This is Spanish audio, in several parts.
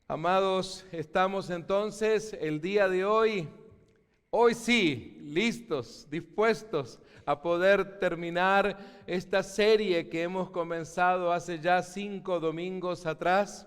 Amados, estamos entonces el día de hoy sí, listos, dispuestos a poder terminar esta serie que hemos comenzado hace ya 5 domingos atrás.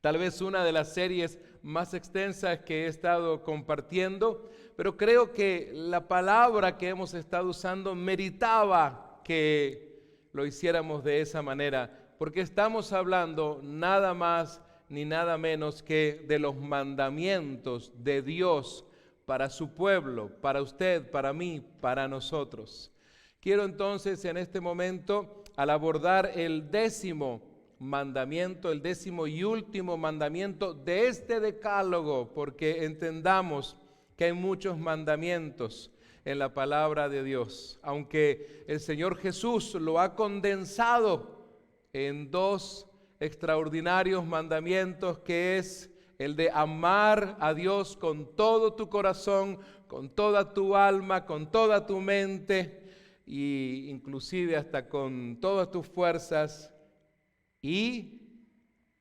Tal vez una de las series más extensas que he estado compartiendo, pero creo que la palabra que hemos estado usando meritaba que lo hiciéramos de esa manera, porque estamos hablando nada más ni nada menos que de los mandamientos de Dios para su pueblo, para usted, para mí, para nosotros. Quiero entonces en este momento, al abordar el 10º mandamiento, el 10º y último mandamiento de este decálogo, porque entendamos que hay muchos mandamientos en la palabra de Dios, aunque el Señor Jesús lo ha condensado en 2 extraordinarios mandamientos, que es el de amar a Dios con todo tu corazón, con toda tu alma, con toda tu mente e inclusive hasta con todas tus fuerzas. Y,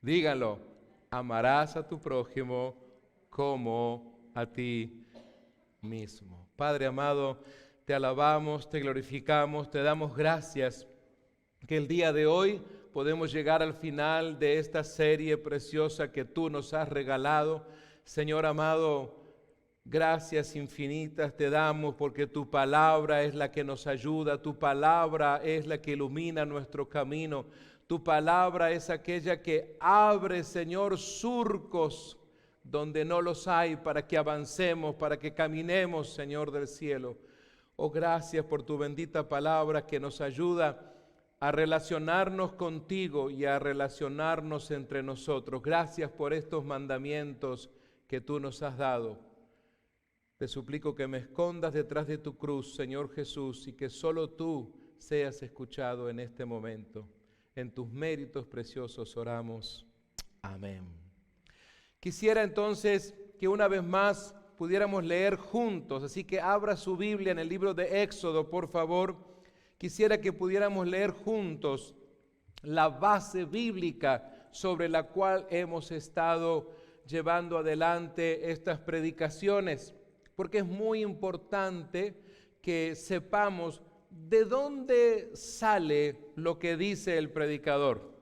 díganlo, amarás a tu prójimo como a ti mismo. Padre amado, te alabamos, te glorificamos, te damos gracias que el día de hoy podemos llegar al final de esta serie preciosa que tú nos has regalado. Señor amado, gracias infinitas te damos porque tu palabra es la que nos ayuda, tu palabra es la que ilumina nuestro camino, tu palabra es aquella que abre, Señor, surcos donde no los hay para que avancemos, para que caminemos, Señor del cielo. Oh, gracias por tu bendita palabra que nos ayuda a relacionarnos contigo y a relacionarnos entre nosotros. Gracias por estos mandamientos que tú nos has dado. Te suplico que me escondas detrás de tu cruz, Señor Jesús, y que solo tú seas escuchado en este momento. En tus méritos preciosos oramos. Amén. Quisiera entonces que una vez más pudiéramos leer juntos, así que abra su Biblia en el libro de Éxodo, por favor. Quisiera que pudiéramos leer juntos la base bíblica sobre la cual hemos estado llevando adelante estas predicaciones, porque es muy importante que sepamos de dónde sale lo que dice el predicador.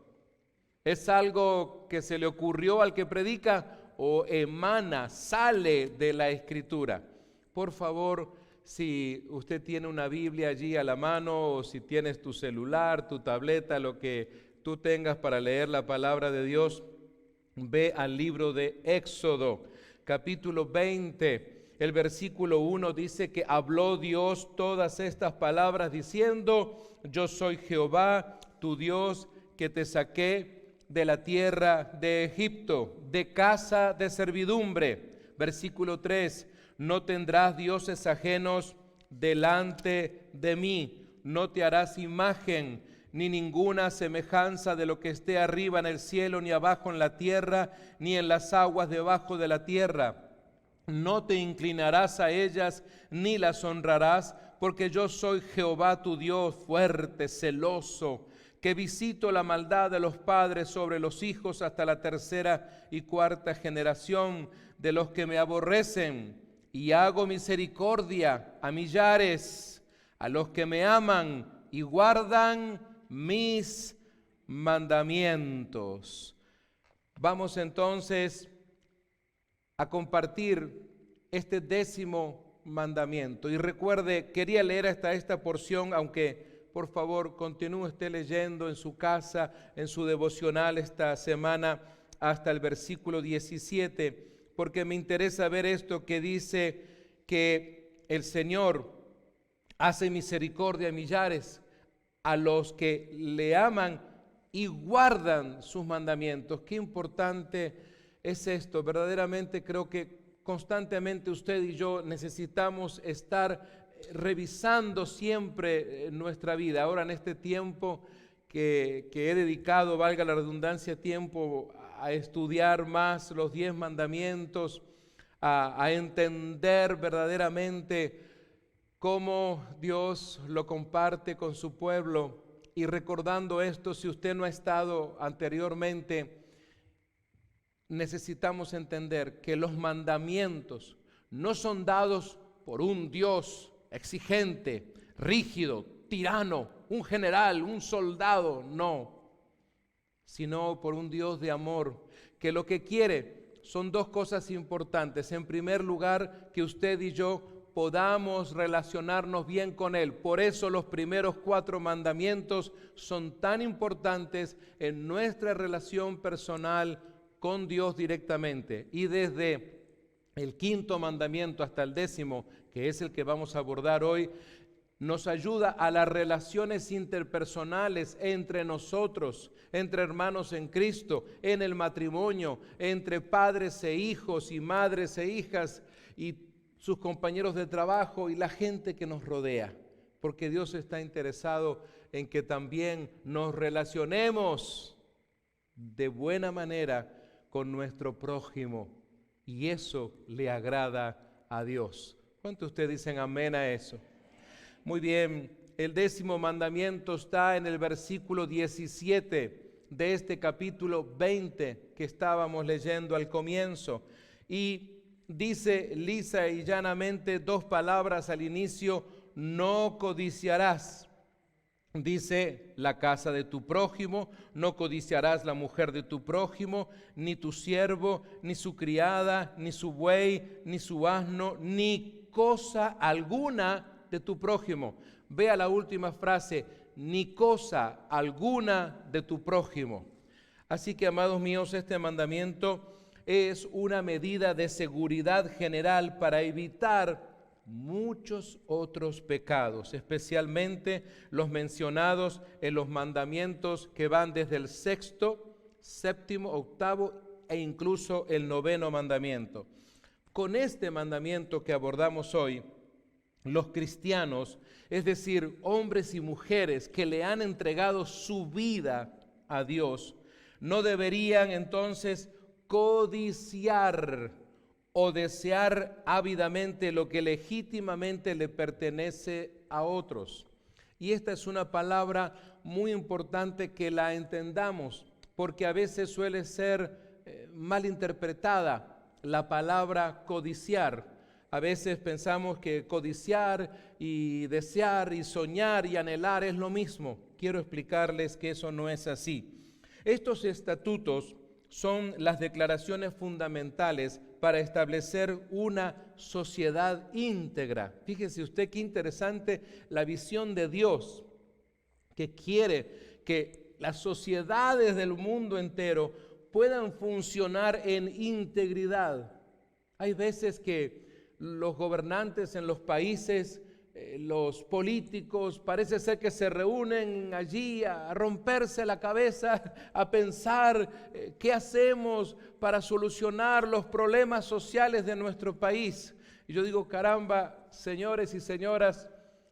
¿Es algo que se le ocurrió al que predica o emana, sale de la Escritura? Por favor, si usted tiene una Biblia allí a la mano o si tienes tu celular, tu tableta, lo que tú tengas para leer la palabra de Dios, ve al libro de Éxodo, capítulo 20. El versículo 1 dice que habló Dios todas estas palabras diciendo: yo soy Jehová, tu Dios, que te saqué de la tierra de Egipto, de casa de servidumbre. Versículo 3. No tendrás dioses ajenos delante de mí, no te harás imagen ni ninguna semejanza de lo que esté arriba en el cielo, ni abajo en la tierra, ni en las aguas debajo de la tierra. No te inclinarás a ellas, ni las honrarás, porque yo soy Jehová tu Dios, fuerte, celoso, que visito la maldad de los padres sobre los hijos hasta la 3ª y 4ª generación de los que me aborrecen. Y hago misericordia a millares, a los que me aman y guardan mis mandamientos. Vamos entonces a compartir este 10º mandamiento. Y recuerde, quería leer hasta esta porción, aunque por favor continúe usted leyendo en su casa, en su devocional esta semana, hasta el versículo 17, porque me interesa ver esto que dice que el Señor hace misericordia a millares, a los que le aman y guardan sus mandamientos. Qué importante es esto. Verdaderamente creo que constantemente usted y yo necesitamos estar revisando siempre nuestra vida. Ahora en este tiempo que he dedicado, valga la redundancia, tiempo a estudiar más los 10 mandamientos, a entender verdaderamente cómo Dios lo comparte con su pueblo. Y recordando esto, si usted no ha estado anteriormente necesitamos entender que los mandamientos no son dados por un Dios exigente, rígido, tirano, un general, un soldado, no, sino por un Dios de amor, que lo que quiere son dos cosas importantes. En primer lugar, que usted y yo podamos relacionarnos bien con Él. Por eso los primeros 4 mandamientos son tan importantes en nuestra relación personal con Dios directamente. Y desde el 5º mandamiento hasta el 10º, que es el que vamos a abordar hoy, nos ayuda a las relaciones interpersonales entre nosotros, entre hermanos en Cristo, en el matrimonio, entre padres e hijos y madres e hijas y sus compañeros de trabajo y la gente que nos rodea, porque Dios está interesado en que también nos relacionemos de buena manera con nuestro prójimo, y eso le agrada a Dios. ¿Cuántos de ustedes dicen amén a eso? Muy bien, el 10º mandamiento está en el versículo 17 de este capítulo 20 que estábamos leyendo al comienzo, y dice lisa y llanamente 2 palabras al inicio: no codiciarás. Dice la casa de tu prójimo, no codiciarás la mujer de tu prójimo, ni tu siervo, ni su criada, ni su buey, ni su asno, ni cosa alguna de tu prójimo. Vea la última frase: ni cosa alguna de tu prójimo. Así que, amados míos, este mandamiento es una medida de seguridad general para evitar muchos otros pecados, especialmente los mencionados en los mandamientos que van desde el 6º, 7º, 8º e incluso el 9º mandamiento. Con este mandamiento que abordamos hoy, los cristianos, es decir, hombres y mujeres que le han entregado su vida a Dios, no deberían entonces codiciar o desear ávidamente lo que legítimamente le pertenece a otros. Y esta es una palabra muy importante que la entendamos, porque a veces suele ser mal interpretada la palabra codiciar. A veces pensamos que codiciar y desear y soñar y anhelar es lo mismo. Quiero explicarles que eso no es así. Estos estatutos son las declaraciones fundamentales para establecer una sociedad íntegra. Fíjese usted qué interesante la visión de Dios, que quiere que las sociedades del mundo entero puedan funcionar en integridad. Hay veces que los gobernantes en los países, los políticos, parece ser que se reúnen allí a romperse la cabeza, a pensar qué hacemos para solucionar los problemas sociales de nuestro país. Y yo digo, caramba, señores y señoras,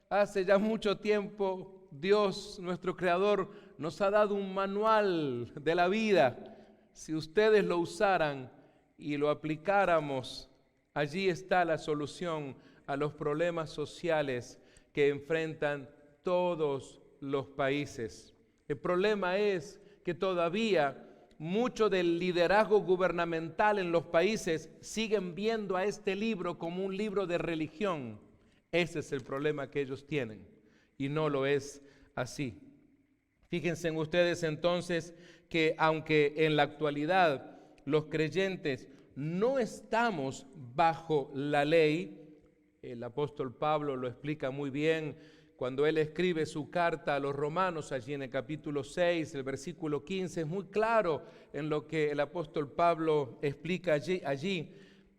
hace ya mucho tiempo Dios, nuestro Creador, nos ha dado un manual de la vida. Si ustedes lo usaran y lo aplicáramos, allí está la solución a los problemas sociales que enfrentan todos los países. El problema es que todavía mucho del liderazgo gubernamental en los países siguen viendo a este libro como un libro de religión. Ese es el problema que ellos tienen, y no lo es así. Fíjense ustedes entonces que aunque en la actualidad los creyentes no estamos bajo la ley, el apóstol Pablo lo explica muy bien cuando él escribe su carta a los romanos, allí en el capítulo 6, el versículo 15, es muy claro en lo que el apóstol Pablo explica allí.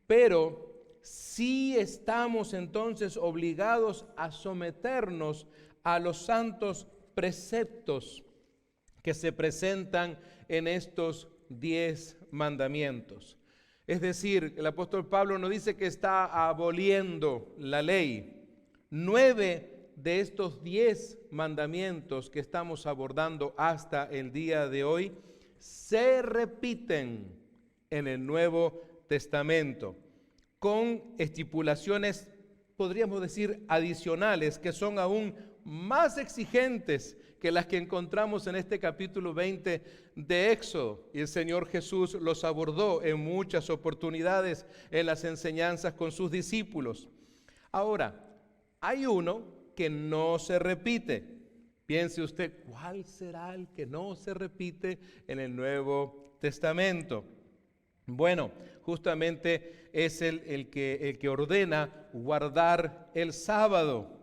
Pero sí estamos entonces obligados a someternos a los santos preceptos que se presentan en estos 10 mandamientos. Es decir, el apóstol Pablo no dice que está aboliendo la ley. 9 de estos 10 mandamientos que estamos abordando hasta el día de hoy se repiten en el Nuevo Testamento con estipulaciones, podríamos decir, adicionales, que son aún más exigentes que las que encontramos en este capítulo 20 de Éxodo. Y el Señor Jesús los abordó en muchas oportunidades en las enseñanzas con sus discípulos. Ahora, hay uno que no se repite. Piense usted, ¿cuál será el que no se repite en el Nuevo Testamento? Bueno, justamente es el que ordena guardar el sábado.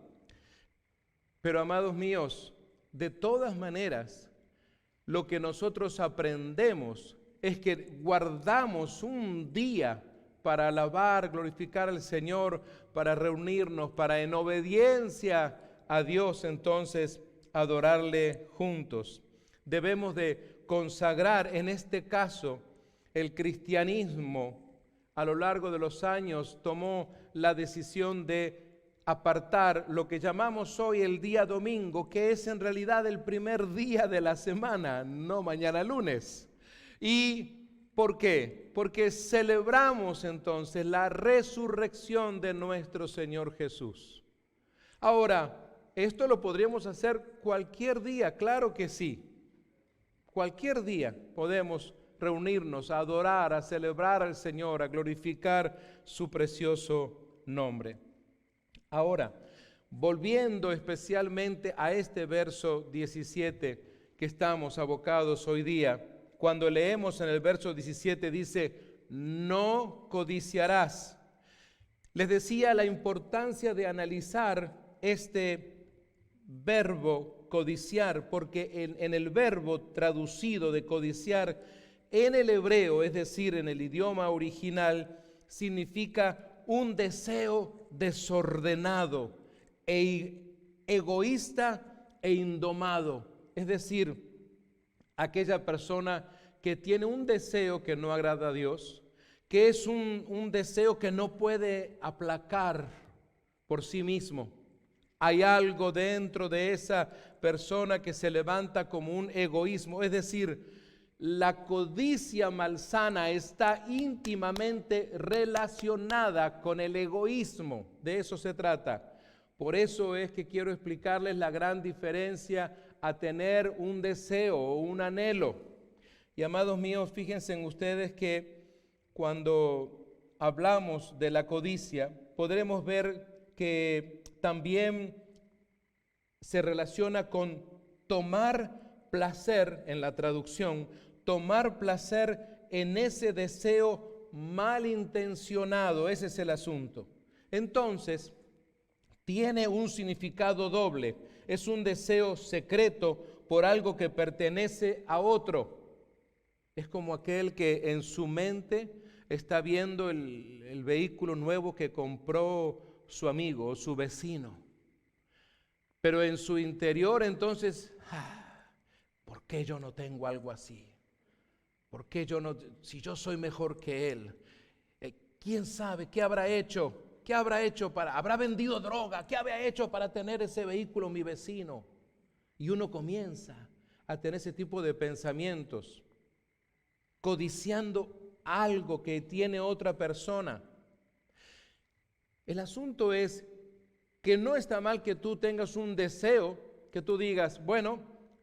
Pero, amados míos, de todas maneras, lo que nosotros aprendemos es que guardamos un día para alabar, glorificar al Señor, para reunirnos, para en obediencia a Dios, entonces, adorarle juntos. Debemos de consagrar, en este caso, el cristianismo a lo largo de los años tomó la decisión de apartar lo que llamamos hoy el día domingo, que es en realidad el primer día de la semana, no mañana lunes. ¿Y por qué? Porque celebramos entonces la resurrección de nuestro Señor Jesús. Ahora, ¿esto lo podríamos hacer cualquier día? Claro que sí. Cualquier día podemos reunirnos a adorar, a celebrar al Señor, a glorificar su precioso nombre. Ahora, volviendo especialmente a este verso 17 que estamos abocados hoy día, cuando leemos en el verso 17 dice, no codiciarás. Les decía la importancia de analizar este verbo codiciar, porque en el verbo traducido de codiciar en el hebreo, es decir, en el idioma original, significa un deseo desordenado, egoísta e indomado. Es decir, aquella persona que tiene un deseo que no agrada a Dios, que es un deseo que no puede aplacar por sí mismo. Hay algo dentro de esa persona que se levanta como un egoísmo, es decir, la codicia malsana está íntimamente relacionada con el egoísmo, de eso se trata. Por eso es que quiero explicarles la gran diferencia a tener un deseo o un anhelo. Y amados míos, fíjense en ustedes que cuando hablamos de la codicia, podremos ver que también se relaciona con tomar placer en la traducción, tomar placer en ese deseo malintencionado, ese es el asunto. Entonces, tiene un significado doble, es un deseo secreto por algo que pertenece a otro. Es como aquel que en su mente está viendo el vehículo nuevo que compró su amigo o su vecino. Pero en su interior entonces, ¿por qué yo no tengo algo así? ¿Por qué yo no, si yo soy mejor que él? ¿Quién sabe qué habrá hecho? ¿Qué habrá hecho habrá vendido droga? ¿Qué habrá hecho para tener ese vehículo mi vecino? Y uno comienza a tener ese tipo de pensamientos, codiciando algo que tiene otra persona. El asunto es que no está mal que tú tengas un deseo, que tú digas, bueno,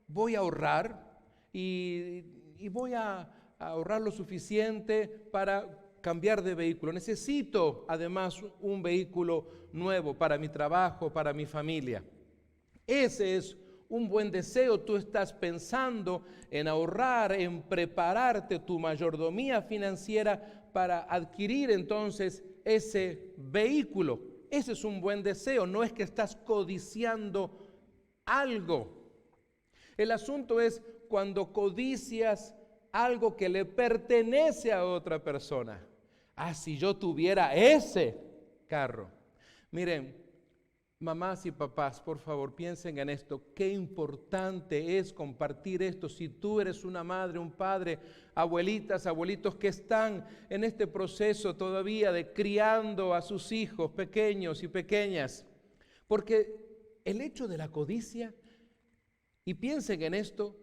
voy a ahorrar y voy a ahorrar lo suficiente para cambiar de vehículo. Necesito además un vehículo nuevo para mi trabajo, para mi familia. Ese es un buen deseo. Tú estás pensando en ahorrar, en prepararte tu mayordomía financiera para adquirir entonces ese vehículo. Ese es un buen deseo, no es que estás codiciando algo. El asunto es cuando codicias algo que le pertenece a otra persona. Si yo tuviera ese carro. Miren, mamás y papás, por favor, piensen en esto. Qué importante es compartir esto. Si tú eres una madre, un padre, abuelitas, abuelitos que están en este proceso todavía de criando a sus hijos pequeños y pequeñas. Porque el hecho de la codicia, y piensen en esto,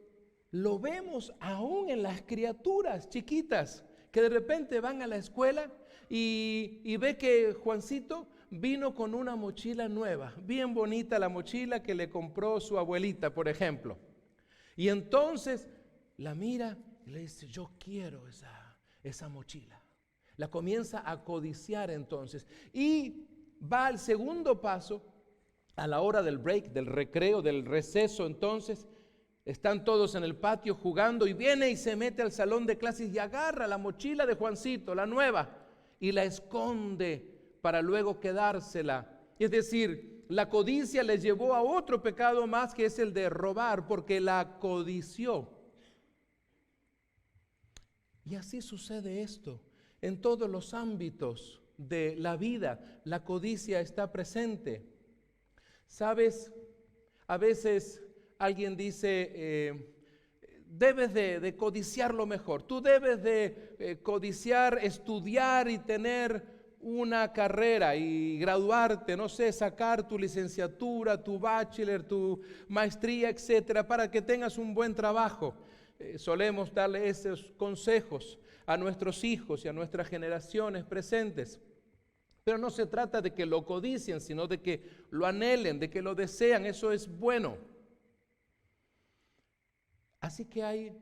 lo vemos aún en las criaturas chiquitas que de repente van a la escuela y ve que Juancito vino con una mochila nueva, bien bonita la mochila que le compró su abuelita, por ejemplo. Y entonces la mira y le dice, yo quiero esa mochila. La comienza a codiciar entonces. Y va al segundo paso, a la hora del break, del recreo, del receso. Entonces están todos en el patio jugando y viene y se mete al salón de clases y agarra la mochila de Juancito, la nueva, y la esconde para luego quedársela. Es decir, la codicia le llevó a otro pecado más, que es el de robar, porque la codició. Y así sucede esto en todos los ámbitos de la vida. La codicia está presente. ¿Sabes? A veces alguien dice, debes de codiciar lo mejor. Tú debes de codiciar, estudiar y tener una carrera y graduarte, no sé, sacar tu licenciatura, tu bachelor, tu maestría, etcétera, para que tengas un buen trabajo. Solemos darle esos consejos a nuestros hijos y a nuestras generaciones presentes. Pero no se trata de que lo codicien, sino de que lo anhelen, de que lo desean. Eso es bueno. Así que hay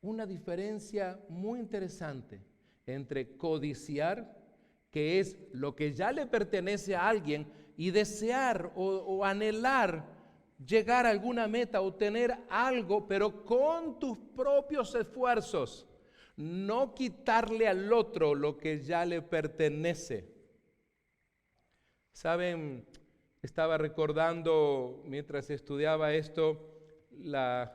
una diferencia muy interesante entre codiciar, que es lo que ya le pertenece a alguien, y desear o anhelar llegar a alguna meta o tener algo, pero con tus propios esfuerzos, no quitarle al otro lo que ya le pertenece. Saben, estaba recordando mientras estudiaba esto,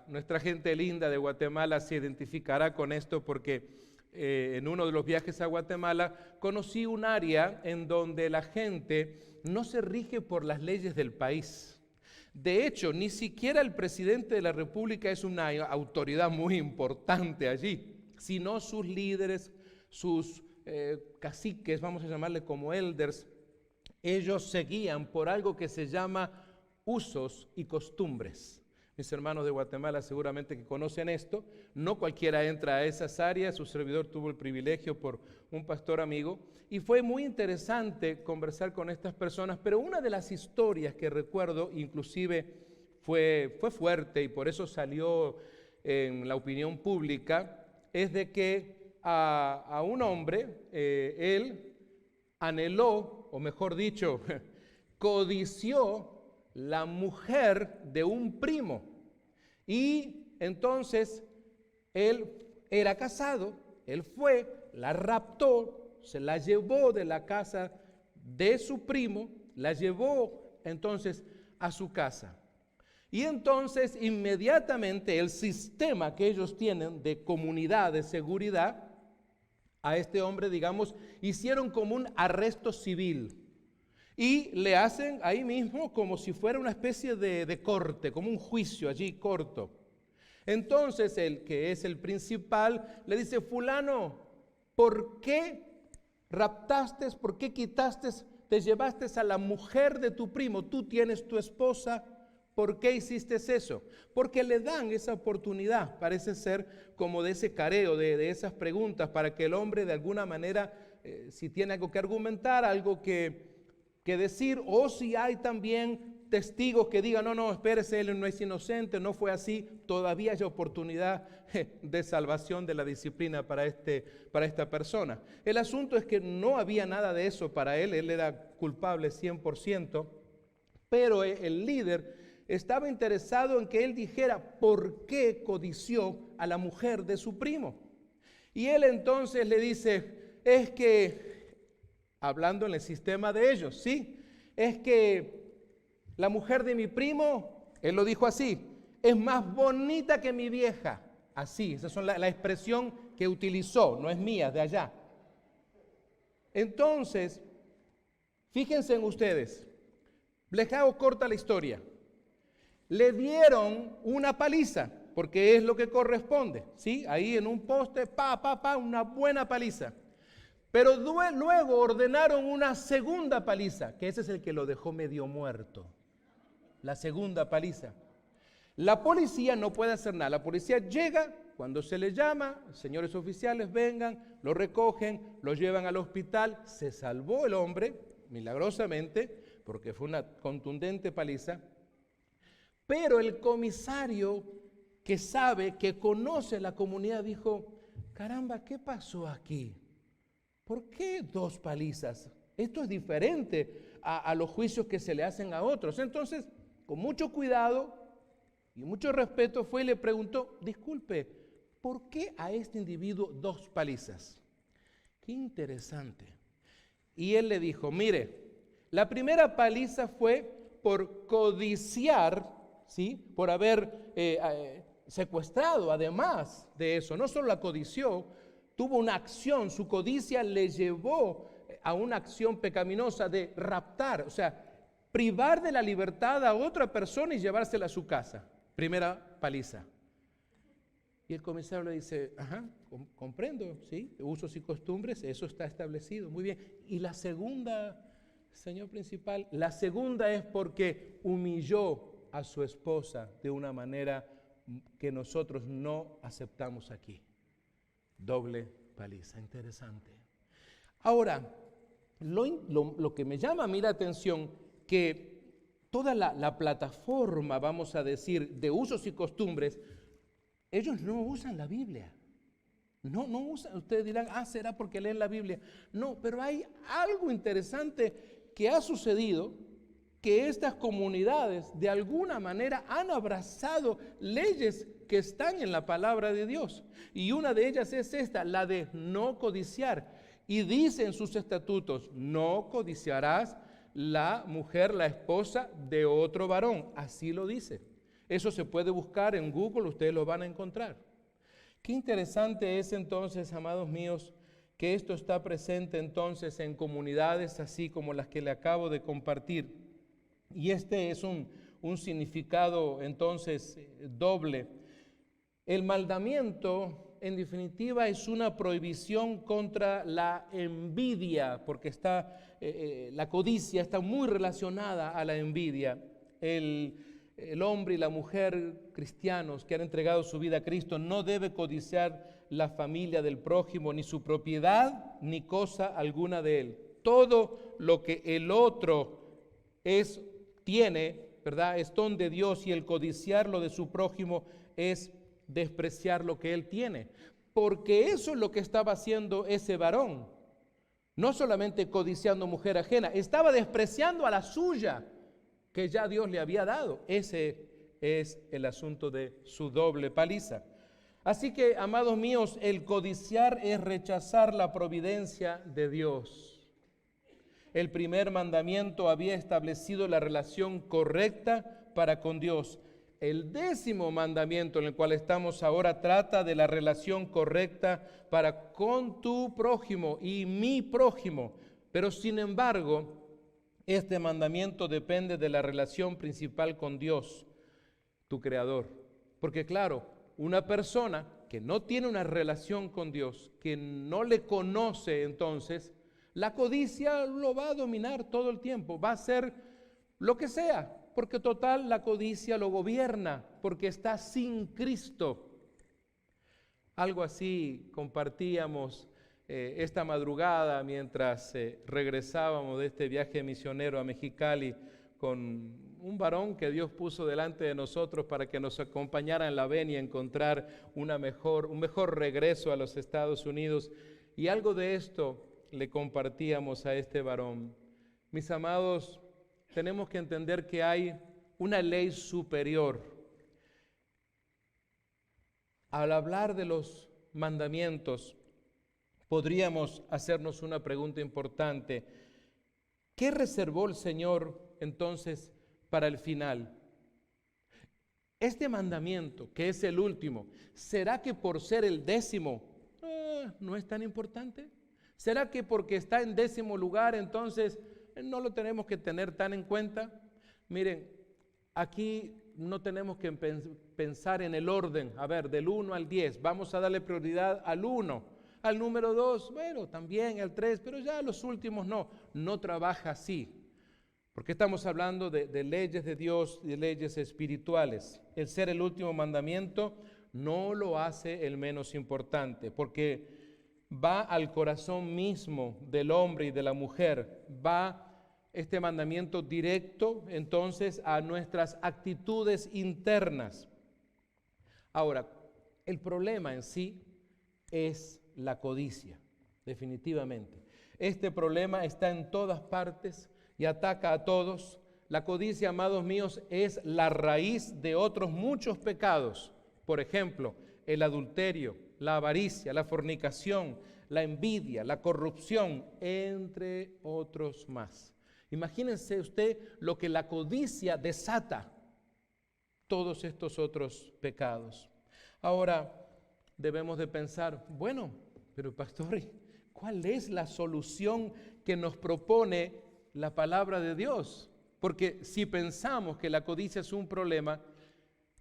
nuestra gente linda de Guatemala se identificará con esto porque en uno de los viajes a Guatemala conocí un área en donde la gente no se rige por las leyes del país. De hecho, ni siquiera el presidente de la República es una autoridad muy importante allí, sino sus líderes, sus caciques, vamos a llamarle como elders. Ellos se guían por algo que se llama usos y costumbres. Mis hermanos de Guatemala seguramente que conocen esto. No cualquiera entra a esas áreas. Su servidor tuvo el privilegio por un pastor amigo. Y fue muy interesante conversar con estas personas. Pero una de las historias que recuerdo, inclusive fue fuerte y por eso salió en la opinión pública, es de que a un hombre, él anheló, o mejor dicho, codició la mujer de un primo. Y entonces él era casado, él fue, la raptó, se la llevó de la casa de su primo, la llevó entonces a su casa. Y entonces inmediatamente el sistema que ellos tienen de comunidad, de seguridad, a este hombre, digamos, hicieron como un arresto civil. Y le hacen ahí mismo como si fuera una especie de corte, como un juicio allí corto. Entonces el que es el principal le dice, fulano, ¿por qué raptaste, por qué quitaste, te llevaste a la mujer de tu primo? Tú tienes tu esposa, ¿por qué hiciste eso? Porque le dan esa oportunidad, parece ser como de ese careo, de esas preguntas, para que el hombre de alguna manera, si tiene algo que argumentar, algo que decir, o si hay también testigos que digan, no, espérese, él no es inocente, no fue así, todavía hay oportunidad de salvación de la disciplina para esta persona. El asunto es que no había nada de eso para él era culpable 100%, pero el líder estaba interesado en que él dijera por qué codició a la mujer de su primo. Y él entonces le dice, es que, hablando en el sistema de ellos, ¿sí? Es que la mujer de mi primo, él lo dijo así, es más bonita que mi vieja. Así, esa es la expresión que utilizó, no es mía, de allá. Entonces, fíjense en ustedes, les hago corta la historia. Le dieron una paliza, porque es lo que corresponde, ¿sí? Ahí en un poste, una buena paliza. Pero luego ordenaron una segunda paliza, que ese es el que lo dejó medio muerto. La segunda paliza. La policía no puede hacer nada. La policía llega cuando se le llama, señores oficiales vengan, lo recogen, lo llevan al hospital. Se salvó el hombre, milagrosamente, porque fue una contundente paliza. Pero el comisario que sabe, que conoce la comunidad, dijo, caramba, ¿qué pasó aquí? ¿Por qué 2 palizas? Esto es diferente a los juicios que se le hacen a otros. Entonces, con mucho cuidado y mucho respeto, fue y le preguntó, disculpe, ¿por qué a este individuo 2 palizas? Qué interesante. Y él le dijo, mire, la primera paliza fue por codiciar, ¿sí? Por haber secuestrado, además de eso, no solo la codició, tuvo una acción, su codicia le llevó a una acción pecaminosa de raptar, o sea, privar de la libertad a otra persona y llevársela a su casa. Primera paliza. Y el comisario le dice, ajá, comprendo, ¿sí? Usos y costumbres, eso está establecido, muy bien. Y la segunda, señor principal, la segunda es porque humilló a su esposa de una manera que nosotros no aceptamos aquí. Doble paliza, interesante. Ahora, lo que me llama a mí la atención, que toda la plataforma, vamos a decir, de usos y costumbres, ellos no usan la Biblia. No usan. Ustedes dirán, será porque leen la Biblia. No, pero hay algo interesante que ha sucedido, que estas comunidades de alguna manera han abrazado leyes que están en la palabra de Dios. Y una de ellas es esta, la de no codiciar. Y dice en sus estatutos, no codiciarás la mujer, la esposa de otro varón. Así lo dice. Eso se puede buscar en Google, ustedes lo van a encontrar. Qué interesante es entonces, amados míos, que esto está presente entonces en comunidades así como las que le acabo de compartir. Y este es un significado entonces doble. El mandamiento, en definitiva, es una prohibición contra la envidia, porque la codicia está muy relacionada a la envidia. El hombre y la mujer cristianos que han entregado su vida a Cristo no debe codiciar la familia del prójimo, ni su propiedad, ni cosa alguna de él. Todo lo que el otro tiene, ¿verdad? Es don de Dios, y el codiciar lo de su prójimo es despreciar lo que él tiene. Porque eso es lo que estaba haciendo ese varón. No solamente codiciando mujer ajena, estaba despreciando a la suya, que ya Dios le había dado. Ese es el asunto de su doble paliza. Así que, amados míos, el codiciar es rechazar la providencia de Dios. El primer mandamiento había establecido la relación correcta para con Dios. El 10º mandamiento, en el cual estamos ahora, trata de la relación correcta para con tu prójimo y mi prójimo. Pero sin embargo, este mandamiento depende de la relación principal con Dios, tu Creador. Porque claro, una persona que no tiene una relación con Dios, que no le conoce, entonces, la codicia lo va a dominar todo el tiempo, va a hacer lo que sea, porque total la codicia lo gobierna, porque está sin Cristo. Algo así compartíamos esta madrugada mientras regresábamos de este viaje misionero a Mexicali con un varón que Dios puso delante de nosotros para que nos acompañara en la venia a encontrar un mejor regreso a los Estados Unidos. Y algo de esto le compartíamos a este varón. Mis amados, tenemos que entender que hay una ley superior. Al hablar de los mandamientos, podríamos hacernos una pregunta importante. ¿Qué reservó el Señor entonces para el final? Este mandamiento, que es el último, ¿será que por ser el 10º no es tan importante? ¿Será que porque está en 10º lugar entonces no lo tenemos que tener tan en cuenta? Miren, aquí no tenemos que pensar en el orden, a ver, del 1 al 10, vamos a darle prioridad al 1, al número 2, bueno, también al 3, pero ya los últimos no trabaja así, porque estamos hablando de leyes de Dios, de leyes espirituales. El ser el último mandamiento no lo hace el menos importante, porque va al corazón mismo del hombre y de la mujer, va este mandamiento directo entonces a nuestras actitudes internas. Ahora, el problema en sí es la codicia, definitivamente. Este problema está en todas partes y ataca a todos. La codicia, amados míos, es la raíz de otros muchos pecados. Por ejemplo, el adulterio, la avaricia, la fornicación, la envidia, la corrupción, entre otros más. Imagínense usted lo que la codicia desata, todos estos otros pecados. Ahora debemos de pensar, bueno, pero pastor, ¿cuál es la solución que nos propone la palabra de Dios? Porque si pensamos que la codicia es un problema,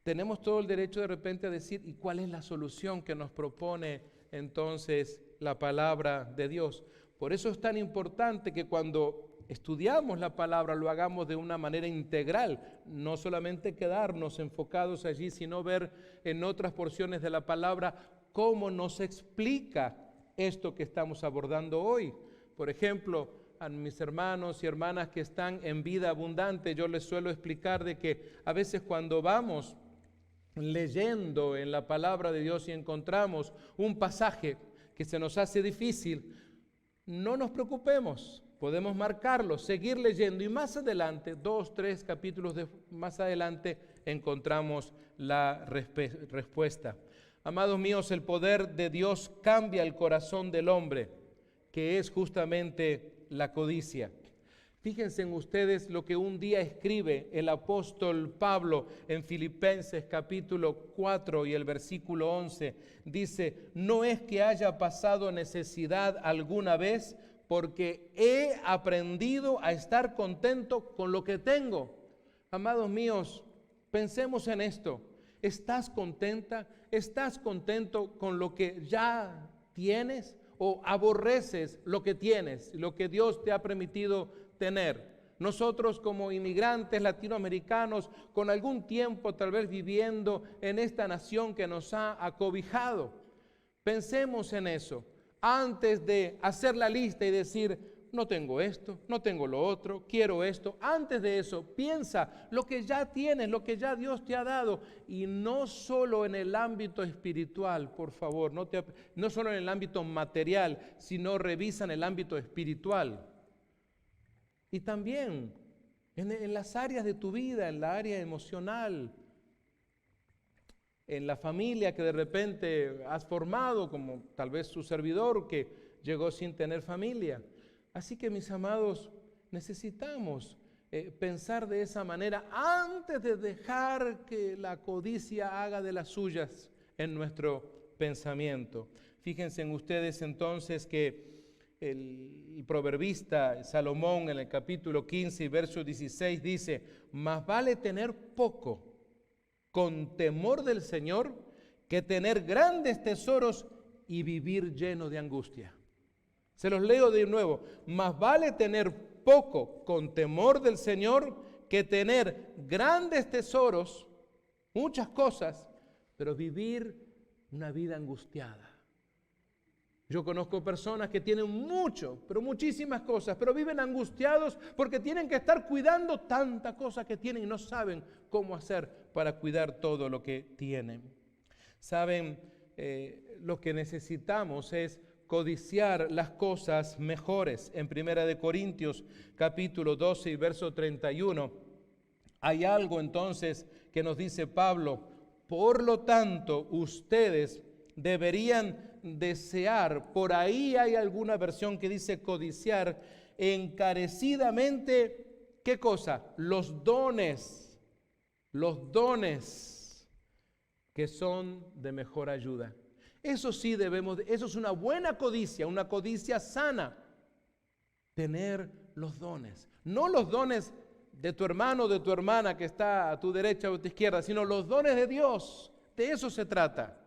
tenemos todo el derecho de repente a decir, ¿y cuál es la solución que nos propone entonces la palabra de Dios? Por eso es tan importante que cuando estudiamos la palabra lo hagamos de una manera integral, no solamente quedarnos enfocados allí, sino ver en otras porciones de la palabra cómo nos explica esto que estamos abordando hoy. Por ejemplo, a mis hermanos y hermanas que están en vida abundante, yo les suelo explicar de que a veces cuando vamos leyendo en la palabra de Dios y encontramos un pasaje que se nos hace difícil, no nos preocupemos, podemos marcarlo, seguir leyendo y más adelante, 2, 3 capítulos más adelante, encontramos la respuesta. Amados míos, el poder de Dios cambia el corazón del hombre, que es justamente la codicia. Fíjense en ustedes lo que un día escribe el apóstol Pablo en Filipenses capítulo 4 y el versículo 11. Dice, no es que haya pasado necesidad alguna vez, porque he aprendido a estar contento con lo que tengo. Amados míos, pensemos en esto. ¿Estás contenta? ¿Estás contento con lo que ya tienes? ¿O aborreces lo que tienes, lo que Dios te ha permitido tener? Nosotros como inmigrantes latinoamericanos, con algún tiempo tal vez viviendo en esta nación que nos ha acobijado, pensemos en eso. Antes de hacer la lista y decir, no tengo esto, no tengo lo otro, quiero esto. Antes de eso, piensa lo que ya tienes, lo que ya Dios te ha dado. Y no solo en el ámbito espiritual, por favor, no solo en el ámbito material, sino revisa en el ámbito espiritual. Y también en las áreas de tu vida, en la área emocional, en la familia que de repente has formado, como tal vez su servidor que llegó sin tener familia. Así que, mis amados, necesitamos pensar de esa manera antes de dejar que la codicia haga de las suyas en nuestro pensamiento. Fíjense en ustedes entonces que el proverbista Salomón en el capítulo 15 y verso 16 dice, más vale tener poco con temor del Señor que tener grandes tesoros y vivir lleno de angustia. Se los leo de nuevo. Más vale tener poco con temor del Señor que tener grandes tesoros, muchas cosas, pero vivir una vida angustiada. Yo conozco personas que tienen mucho, pero muchísimas cosas, pero viven angustiados porque tienen que estar cuidando tanta cosa que tienen y no saben cómo hacer para cuidar todo lo que tienen. Saben, lo que necesitamos es codiciar las cosas mejores. En 1 Corintios capítulo 12 y verso 31, hay algo entonces que nos dice Pablo, por lo tanto ustedes deberían desear, por ahí hay alguna versión que dice codiciar, encarecidamente, ¿qué cosa? Los dones que son de mejor ayuda. Eso sí eso es una buena codicia, una codicia sana, tener los dones, no los dones de tu hermano o de tu hermana que está a tu derecha o a tu izquierda, sino los dones de Dios, de eso se trata.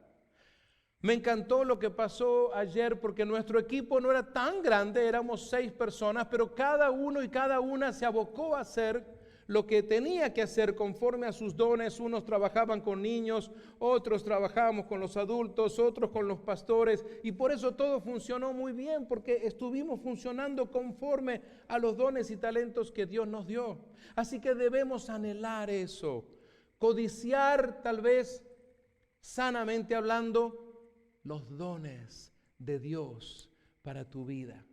Me encantó lo que pasó ayer porque nuestro equipo no era tan grande, éramos 6 personas, pero cada uno y cada una se abocó a hacer lo que tenía que hacer conforme a sus dones. Unos trabajaban con niños, otros trabajábamos con los adultos, otros con los pastores, y por eso todo funcionó muy bien, porque estuvimos funcionando conforme a los dones y talentos que Dios nos dio. Así que debemos anhelar eso, codiciar, tal vez sanamente hablando, los dones de Dios para tu vida.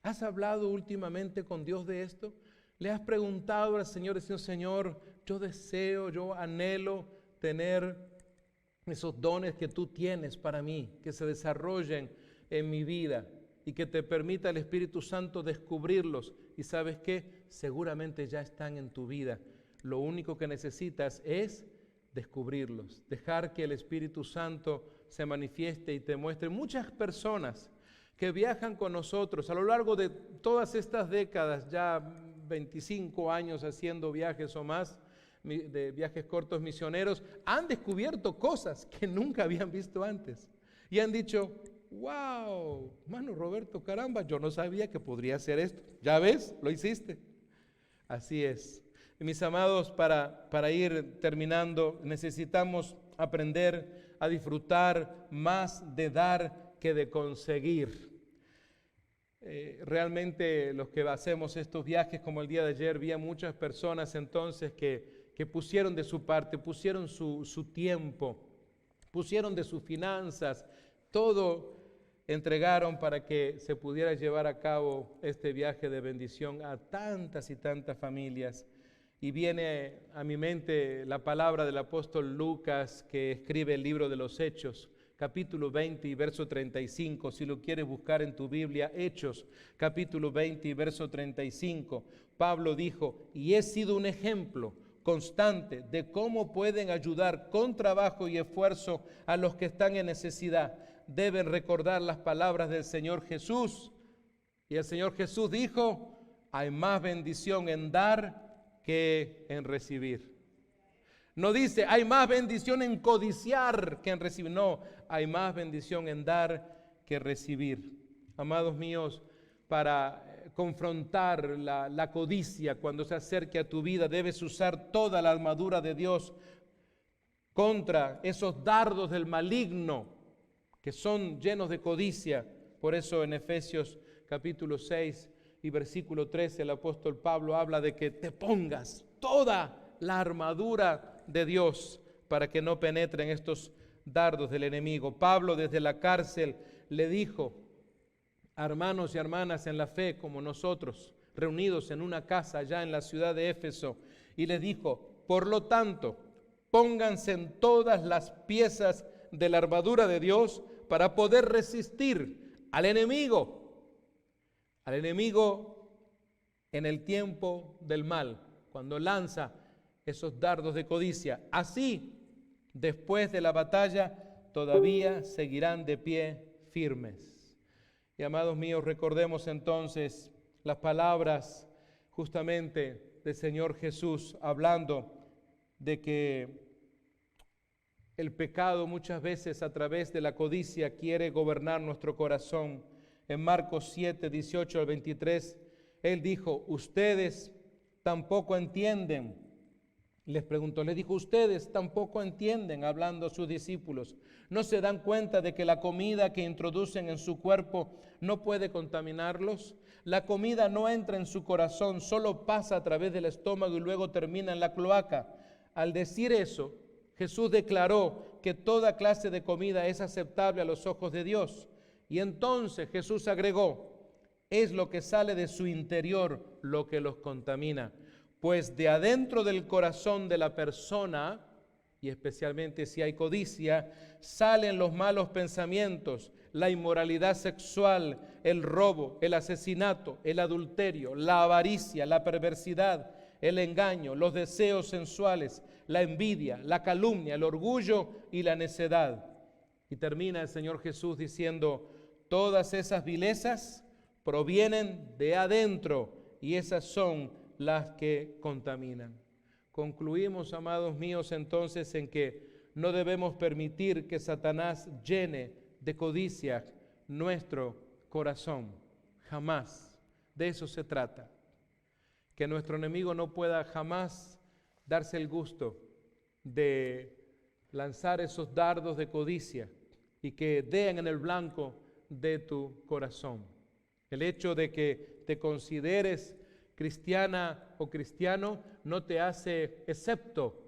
¿Has hablado últimamente con Dios de esto? ¿Le has preguntado al Señor, diciendo, Señor, yo anhelo tener esos dones que tú tienes para mí, que se desarrollen en mi vida y que te permita el Espíritu Santo descubrirlos? Y ¿sabes qué? Seguramente ya están en tu vida. Lo único que necesitas es descubrirlos, dejar que el Espíritu Santo se manifieste y te muestre. Muchas personas que viajan con nosotros a lo largo de todas estas décadas, ya 25 años haciendo viajes o más, de viajes cortos misioneros, han descubierto cosas que nunca habían visto antes y han dicho, wow, hermano Roberto, caramba, yo no sabía que podría hacer esto. ¿Ya ves? Lo hiciste. Así es. Y mis amados, para ir terminando, necesitamos aprender a disfrutar más de dar que de conseguir. Realmente los que hacemos estos viajes, como el día de ayer, vi a muchas personas entonces que pusieron de su parte, pusieron su tiempo, pusieron de sus finanzas, todo entregaron para que se pudiera llevar a cabo este viaje de bendición a tantas y tantas familias. Y viene a mi mente la palabra del apóstol Lucas, que escribe el libro de los Hechos, capítulo 20 y verso 35, si lo quieres buscar en tu Biblia, Hechos, capítulo 20 y verso 35. Pablo dijo, y he sido un ejemplo constante de cómo pueden ayudar con trabajo y esfuerzo a los que están en necesidad. Deben recordar las palabras del Señor Jesús. Y el Señor Jesús dijo, hay más bendición en dar que en recibir. No dice, hay más bendición en codiciar que en recibir. No, hay más bendición en dar que recibir. Amados míos, para confrontar la codicia cuando se acerque a tu vida, debes usar toda la armadura de Dios contra esos dardos del maligno que son llenos de codicia. Por eso en Efesios capítulo 6 y versículo 13 el apóstol Pablo habla de que te pongas toda la armadura de Dios para que no penetren estos dardos del enemigo. Pablo desde la cárcel le dijo a hermanos y hermanas en la fe como nosotros, reunidos en una casa allá en la ciudad de Éfeso, y les dijo, por lo tanto, pónganse en todas las piezas de la armadura de Dios para poder resistir al enemigo en el tiempo del mal, cuando lanza esos dardos de codicia. Así, después de la batalla, todavía seguirán de pie firmes. Y amados míos, recordemos entonces las palabras justamente del Señor Jesús, hablando de que el pecado muchas veces a través de la codicia quiere gobernar nuestro corazón. En Marcos 7, 18 al 23, Él dijo, ustedes tampoco entienden. Les preguntó, les dijo, ustedes tampoco entienden, hablando a sus discípulos. ¿No se dan cuenta de que la comida que introducen en su cuerpo no puede contaminarlos? La comida no entra en su corazón, solo pasa a través del estómago y luego termina en la cloaca. Al decir eso, Jesús declaró que toda clase de comida es aceptable a los ojos de Dios. Y entonces Jesús agregó, es lo que sale de su interior lo que los contamina. Pues de adentro del corazón de la persona, y especialmente si hay codicia, salen los malos pensamientos, la inmoralidad sexual, el robo, el asesinato, el adulterio, la avaricia, la perversidad, el engaño, los deseos sensuales, la envidia, la calumnia, el orgullo y la necedad. Y termina el Señor Jesús diciendo, todas esas vilezas provienen de adentro y esas son las que contaminan. Concluimos, amados míos, entonces en que no debemos permitir que Satanás llene de codicia nuestro corazón. Jamás. De eso se trata. que nuestro enemigo no pueda jamás darse el gusto de lanzar esos dardos de codicia y que den en el blanco de tu corazón. El hecho de que te consideres cristiana o cristiano no te hace excepto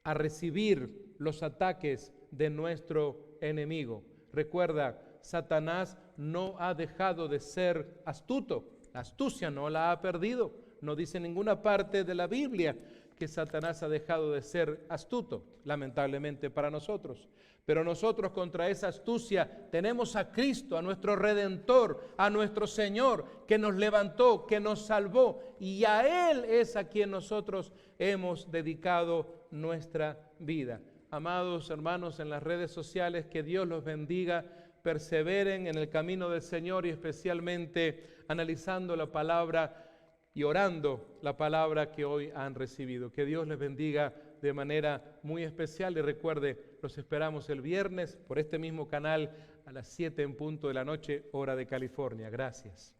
a recibir los ataques de nuestro enemigo. Recuerda, Satanás no ha dejado de ser astuto. La astucia no la ha perdido. No dice en ninguna parte de la Biblia que Satanás ha dejado de ser astuto, lamentablemente para nosotros. Pero nosotros contra esa astucia tenemos a Cristo, a nuestro Redentor, a nuestro Señor, que nos levantó, que nos salvó, y a Él es a quien nosotros hemos dedicado nuestra vida. Amados hermanos en las redes sociales, que Dios los bendiga, perseveren en el camino del Señor y especialmente analizando la palabra y orando la palabra que hoy han recibido. Que Dios les bendiga de manera muy especial y recuerde, los esperamos el viernes por este mismo canal a las 7 en punto de la noche, hora de California. Gracias.